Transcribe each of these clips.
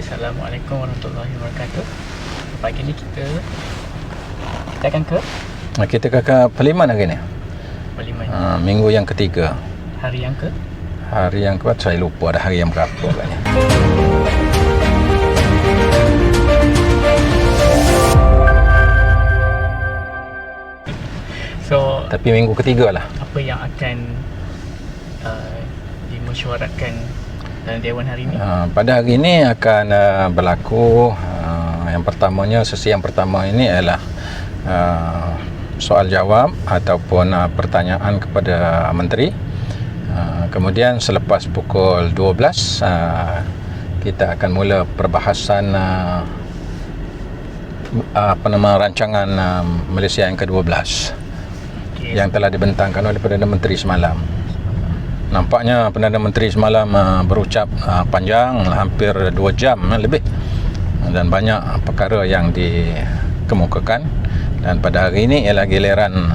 Assalamualaikum warahmatullahi wabarakatuh. Pagi ni kita akan ke Kita ke Parlimen hari ni. Parlimen. Minggu yang ketiga. Hari yang ke? Hari yang keempat saya lupa dah hari yang berapa agaknya. So, Tapi minggu ketiga lah. apa yang akan dimesyuaratkan dalam Dewan hari ini? Pada hari ini akan berlaku yang pertamanya, sesi yang pertama ini adalah soal jawab ataupun pertanyaan kepada menteri. Kemudian selepas pukul 12 kita akan mula perbahasan rancangan Malaysia yang ke-12 yang telah dibentangkan oleh Perdana Menteri semalam. Nampaknya Perdana Menteri semalam berucap panjang, hampir 2 jam lebih, dan banyak perkara yang dikemukakan. Dan pada hari ini ialah giliran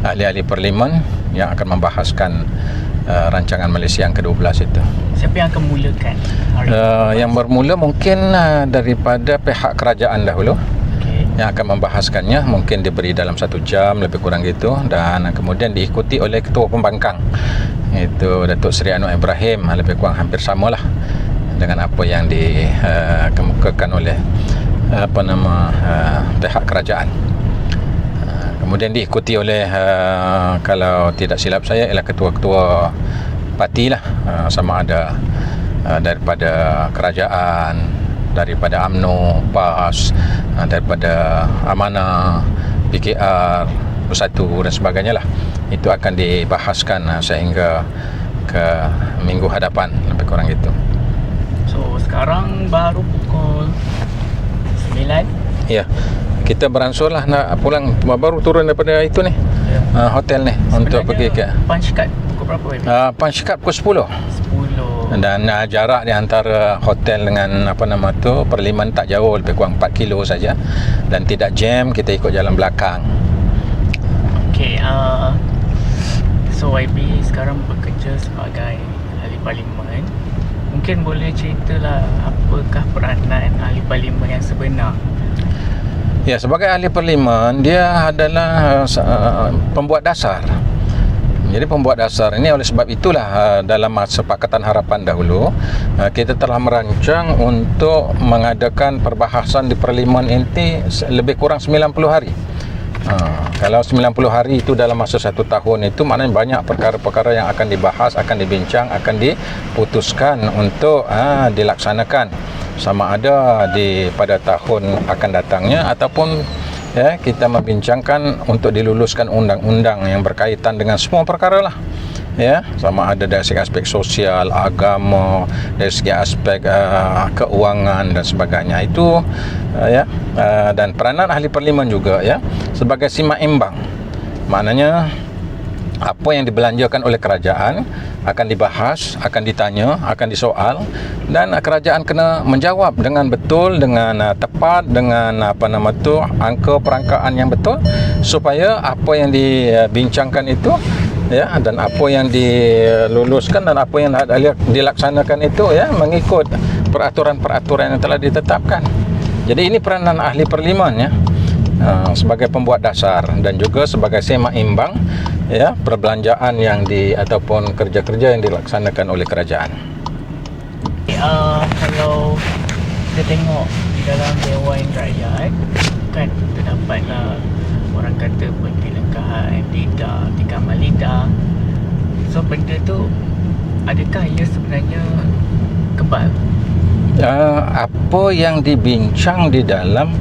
ahli-ahli Parlimen yang akan membahaskan rancangan Malaysia yang ke-12 itu. Siapa yang akan mulakan hari Yang bermula mungkin daripada pihak kerajaan dahulu, yang akan membahaskannya. Mungkin diberi dalam 1 jam lebih kurang gitu, dan kemudian diikuti oleh Ketua Pembangkang, iaitu Datuk Seri Anwar Ibrahim. Lebih kurang hampir samalah dengan apa yang dikemukakan oleh pihak kerajaan. Kemudian diikuti oleh kalau tidak silap saya ialah ketua-ketua parti lah, sama ada daripada kerajaan, daripada UMNO, PAS, daripada Amanah, PKR, Bersatu dan sebagainya lah. Itu akan dibahaskan sehingga ke minggu hadapan, lebih kurang itu. So, sekarang baru pukul 9. Ya, kita beransur lah nak pulang, baru turun daripada itu ni, hotel ni. Sebenarnya untuk pergi ke punch card pukul berapa? punch card pukul 10. Dan jarak di antara hotel dengan Parlimen tak jauh, lebih kurang 4 kilo saja, dan tidak jam. Kita ikut jalan belakang. Okey, so YB sekarang bekerja sebagai ahli Parlimen. Mungkin boleh ceritalah apakah peranan ahli Parlimen yang sebenar? Ya, sebagai ahli Parlimen, dia adalah pembuat dasar. Jadi pembuat dasar ini, oleh sebab itulah dalam Sepakatan Harapan dahulu kita telah merancang untuk mengadakan perbahasan di Parlimen ini lebih kurang 90 hari. Kalau 90 hari itu dalam masa 1 tahun, itu maknanya banyak perkara-perkara yang akan dibahas, akan dibincang, akan diputuskan untuk dilaksanakan, sama ada pada tahun akan datangnya ataupun kita membincangkan untuk diluluskan undang-undang yang berkaitan dengan semua perkara lah. Sama ada dari segi aspek sosial, agama, dari segi aspek keuangan dan sebagainya. Itu dan peranan ahli Parlimen juga sebagai seimbang. Maknanya apa yang dibelanjakan oleh kerajaan akan dibahas, akan ditanya, akan disoal, dan kerajaan kena menjawab dengan betul, dengan tepat, dengan angka perangkaan yang betul, supaya apa yang dibincangkan itu dan apa yang diluluskan dan apa yang dilaksanakan itu mengikut peraturan-peraturan yang telah ditetapkan. Jadi ini peranan ahli Parlimen sebagai pembuat dasar dan juga sebagai seimbang perbelanjaan yang ataupun kerja-kerja yang dilaksanakan oleh kerajaan. Kalau kita tengok di dalam Dewan Rakyat kan terdapatlah orang kata pentilengkahan lidah, tikaman lidah. So benda tu adakah ia sebenarnya kebal? Apa yang dibincang di dalam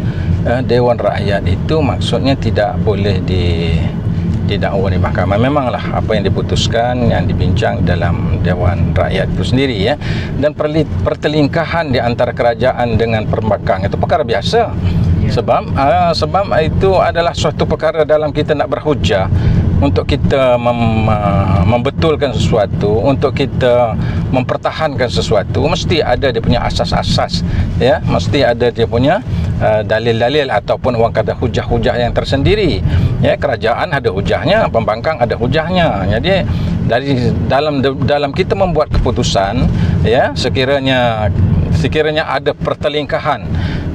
Dewan Rakyat itu maksudnya tidak boleh didakwa di mahkamah. Memanglah apa yang diputuskan, yang dibincang dalam Dewan Rakyat itu sendiri dan pertelingkahan di antara kerajaan dengan pembangkang itu perkara biasa. Sebab itu adalah suatu perkara dalam kita nak berhujah, untuk kita membetulkan sesuatu, untuk kita mempertahankan sesuatu, mesti ada dia punya asas-asas, mesti ada dia punya dalil-dalil ataupun orang kata hujah-hujah yang tersendiri. Kerajaan ada hujahnya, pembangkang ada hujahnya. Jadi dalam kita membuat keputusan, sekiranya sekiranya ada pertelingkahan,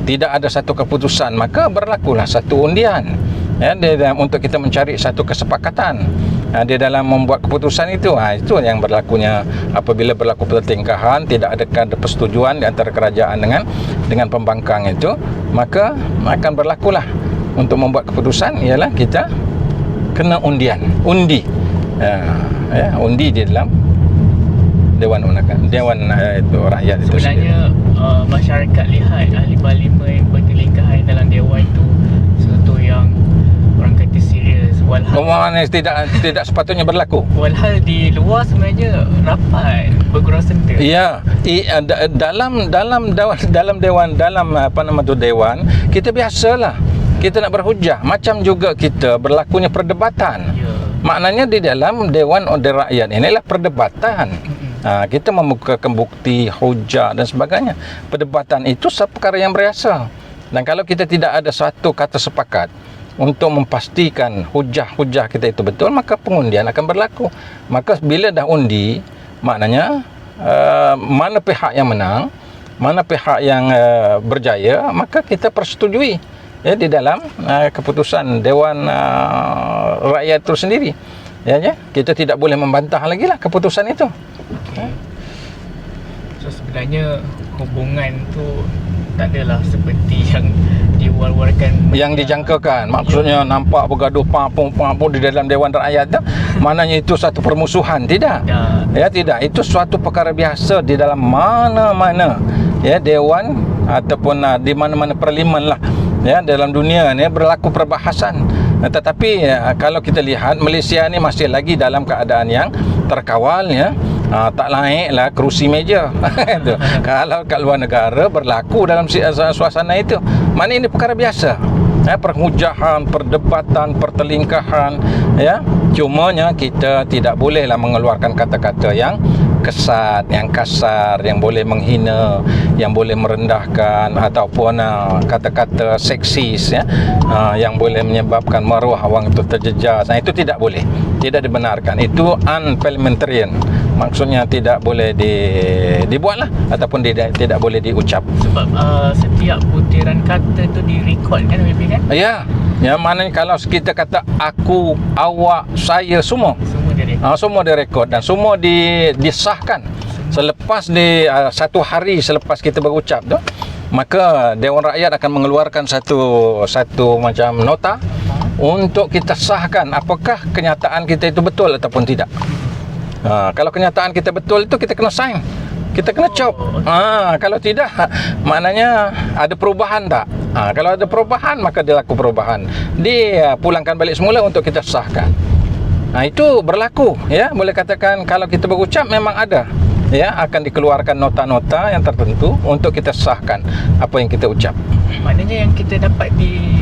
tidak ada satu keputusan, maka berlakulah satu undian, ya, untuk kita mencari satu kesepakatan di dalam membuat keputusan itu. Itu yang berlakunya apabila berlaku pertelingkahan, tidak ada persetujuan di antara kerajaan dengan pembangkang itu, maka akan berlakulah untuk membuat keputusan ialah kita kena undi di dalam Dewan itu rakyat itu sebenarnya. Masyarakat lihat ahli parlimen pertelingkahan dalam dewan itu sesuatu yang orang kata serius, walhal tidak sepatutnya berlaku. walhal di luar sebenarnya rapat bergurau senta. Ya, dalam dewan kita biasalah kita nak berhujah, macam juga kita berlakunya perdebatan. Ya. Maknanya di dalam Dewan Rakyat inilah perdebatan. Kita membukakan bukti, hujah dan sebagainya. Perdebatan itu satu perkara yang biasa. Dan kalau kita tidak ada satu kata sepakat untuk memastikan hujah-hujah kita itu betul, maka pengundian akan berlaku. Maka bila dah undi, maknanya mana pihak yang menang, mana pihak yang berjaya, maka kita persetujui di dalam keputusan Dewan Rakyat itu sendiri. Ya, kita tidak boleh membantah lagi lah keputusan itu. So sebenarnya hubungan tu tak adalah seperti yang diwar-warkan, yang dijangkakan. Maksudnya nampak bergaduh pang-pung di dalam Dewan Rakyat tu, maknanya itu satu permusuhan. Tidak. Ya, tidak. Itu suatu perkara biasa di dalam mana-mana dewan ataupun di mana-mana parlimen lah. Ya, dalam dunia ni berlaku perbahasan. Tetapi kalau kita lihat Malaysia ni masih lagi dalam keadaan yang terkawal, ya. Tak naiklah kerusi meja. Kalau kat luar negara berlaku dalam suasana itu, maknanya ini perkara biasa. Perhujahan, perdebatan, pertelingkahan, ya. Cumanya kita tidak bolehlah mengeluarkan kata-kata yang kesat, yang kasar, yang boleh menghina, yang boleh merendahkan, ataupun kata-kata seksis, ya, yang boleh menyebabkan maruah orang itu terjejas. Itu tidak boleh, tidak dibenarkan. Itu unparliamentarian. Maksudnya tidak boleh dibuatlah ataupun tidak boleh diucap. Sebab setiap butiran kata tu direkod kan, WP kan? Ya, yang mana kalau kita kata aku, awak, saya, semua semua direkod dan semua disahkan selepas satu hari selepas kita berucap tu, maka Dewan Rakyat akan mengeluarkan satu macam nota untuk kita sahkan apakah kenyataan kita itu betul ataupun tidak. Kalau kenyataan kita betul itu kita kena sign, kita kena cop. Kalau tidak, maknanya ada perubahan tak? Kalau ada perubahan, maka dilaku perubahan, dipulangkan balik semula untuk kita sahkan. Itu berlaku, ya. Boleh katakan kalau kita berucap memang ada, ya, akan dikeluarkan nota-nota yang tertentu untuk kita sahkan apa yang kita ucap. Maknanya yang kita dapat di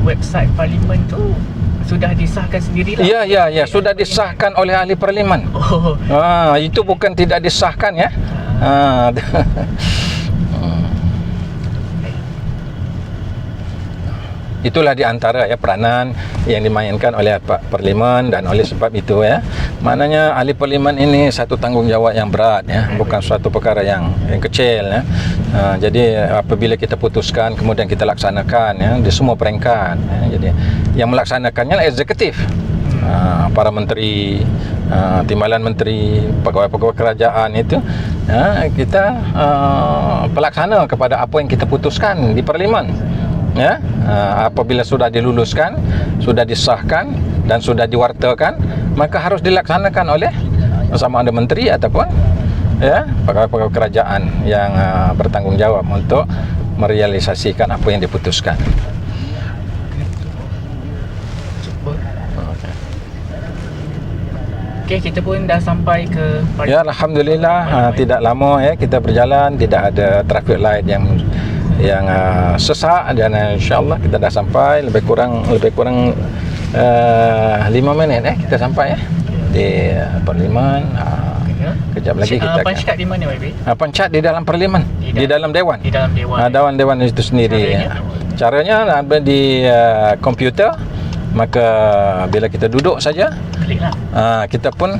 website parlimen tu sudah disahkan sendirilah. Ya, sudah disahkan oleh ahli parlimen. Itu bukan tidak disahkan, ya. Itulah di antara peranan yang dimainkan oleh parlimen, dan oleh sebab itu, ya, maknanya ahli parlimen ini satu tanggungjawab yang berat, ya, bukan suatu perkara yang kecil, ya. Jadi apabila kita putuskan kemudian kita laksanakan, ya, di semua peringkat, ya. Jadi yang melaksanakannya eksekutif, para menteri, timbalan menteri, pegawai-pegawai kerajaan itu, ya, kita pelaksana kepada apa yang kita putuskan di parlimen. Ya, apabila sudah diluluskan, sudah disahkan dan sudah diwartakan, maka harus dilaksanakan oleh sama ada menteri ataupun, ya, pegawai-pegawai kerajaan yang bertanggungjawab untuk merealisasikan apa yang diputuskan. Okey, kita pun dah sampai ke parlimen. Ya, alhamdulillah, tidak lama, ya, kita berjalan, tidak ada traffic light yang sesak, dan insyaAllah kita dah sampai lebih kurang 5 minit, kita sampai, ya, di parlimen. Kejap lagi kita Pancat di mana, YB? Pancat di dalam parlimen, di dalam dewan. Di dalam dewan. Dewan itu sendiri. Caranya ada di komputer. Maka bila kita duduk saja, kliklah. Kita pun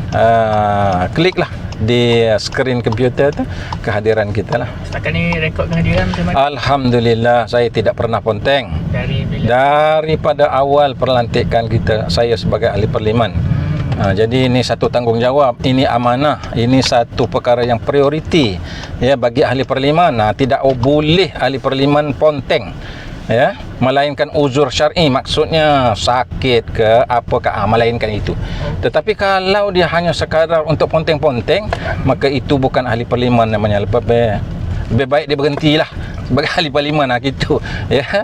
kliklah di skrin komputer tu kehadiran kita lah. Setakat ni rekod kehadiran macam mana? Alhamdulillah, saya tidak pernah ponteng. Dari bila? Daripada awal perlantikan kita, saya sebagai ahli parlimen. Jadi ini satu tanggungjawab, ini amanah, ini satu perkara yang prioriti ya bagi ahli parlimen. Tidak boleh ahli parlimen ponteng, ya, melainkan uzur syar'i, maksudnya sakit ke apakah, melainkan itu. Tetapi kalau dia hanya sekadar untuk ponteng-ponteng, maka itu bukan ahli parlimen namanya. Lebih baik dia berhentilah sebagai ahli parlimen gitu, ya.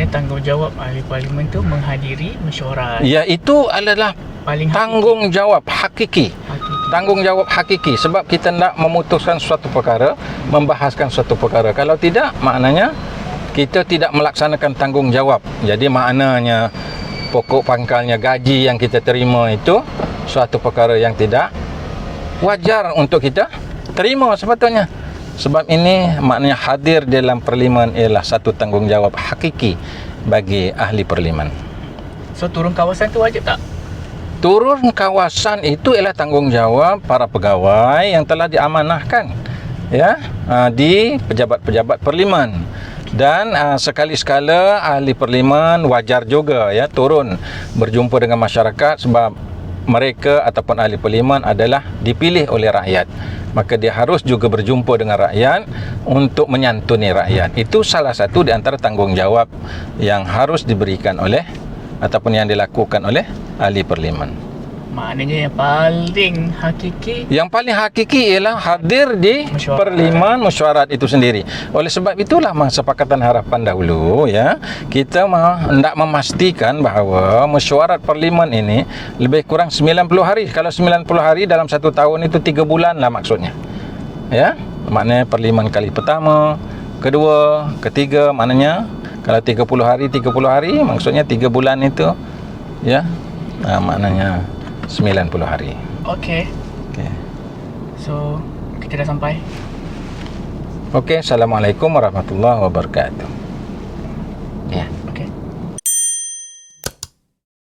Tanggungjawab ahli parlimen tu menghadiri mesyuarat. Ya, itu adalah Paling tanggungjawab hakiki. Tanggungjawab hakiki, sebab kita nak memutuskan suatu perkara, membahaskan suatu perkara. Kalau tidak, maknanya kita tidak melaksanakan tanggungjawab. Jadi maknanya pokok pangkalnya gaji yang kita terima itu suatu perkara yang tidak wajar untuk kita terima sepatutnya. Sebab ini maknanya hadir dalam parlimen ialah satu tanggungjawab hakiki bagi ahli parlimen. So turun kawasan tu wajib tak? Turun kawasan itu ialah tanggungjawab para pegawai yang telah diamanahkan, ya, di pejabat-pejabat parlimen. Dan sekali-sekala ahli parlimen wajar juga, ya, turun berjumpa dengan masyarakat, sebab mereka ataupun ahli parlimen adalah dipilih oleh rakyat. Maka dia harus juga berjumpa dengan rakyat untuk menyantuni rakyat. Itu salah satu di antara tanggungjawab yang harus diberikan oleh ataupun yang dilakukan oleh ahli parlimen. Maknanya yang paling hakiki, ialah hadir di parlimen mesyuarat itu sendiri. Oleh sebab itulah masa Pakatan Harapan dahulu, ya, kita hendak memastikan bahawa mesyuarat parlimen ini lebih kurang 90 hari. Kalau 90 hari dalam satu tahun itu 3 bulan lah maksudnya, ya. Maknanya parlimen kali pertama, kedua, ketiga, maknanya kalau 30 hari maksudnya 3 bulan itu, ya, maknanya 90 hari. Okey. So kita dah sampai. Okey, Assalamualaikum warahmatullahi wabarakatuh.